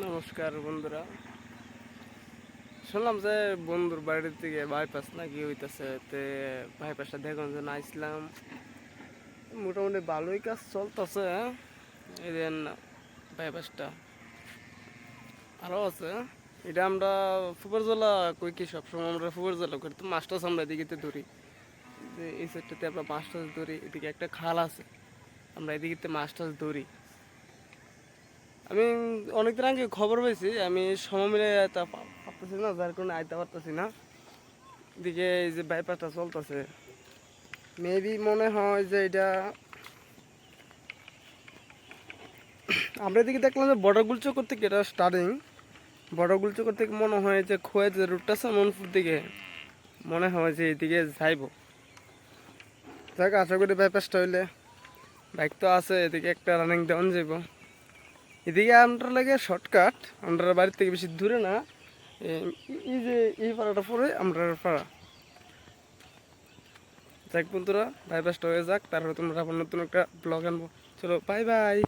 নমস্কার বন্ধুরা, শুনলাম যে বন্ধুর বাড়ির থেকে বাইপাস নাকি হইতেছে। তে বাইপাসটা দেখুন যে আইসলাম, মোটামুটি ভালোই কাজ চলতেছে। এই দেন বাইপাসটা আরও আছে। এটা আমরা ফুপার জেলা কই কি সবসময় আমরা ফুপার জেলা করি, তো মাছ টাছ আমরা এদিকে ধরি। যে এই সাইডটাতে আমরা মাছ টাছ ধরি, এদিকে একটা খাল আছে, আমরা এদিকে মাছ টাছ ধরি। আমি অনেকদিন আগে খবর পেয়েছি, আমি সময় মিলে তা পারতেছি না, যার কারণে আইতে পারতেছি না। এদিকে এই যে বাইপাসটা চলতেছে, মেবি মনে হয় যে এটা আমরা এদিকে দেখলাম যে বড়গুল চক্কর থেকে এটা স্টার্টিং। বড়গুল চক্কর থেকে মনে হয় যে খোয়া যে রুটটা আছে মনপুর দিকে, মনে হয় যে এদিকে যাইব। যাক, আশা করি বাইপাসটা হইলে, বাইক তো আছে, এদিকে একটা রানিং ডাউন যাইব। এদিকে আমরা লাগে শর্টকাট, আমরা বাড়ির থেকে বেশি দূরে না। এই যে এই পাড়াটা পরে আমরা পাড়া। যাক বন্ধুরা, বাইপাসটা হয়ে যাক, তারপরে তোমরা আবার নতুন একটা ব্লগ আনবো। চলো, বাই বাই।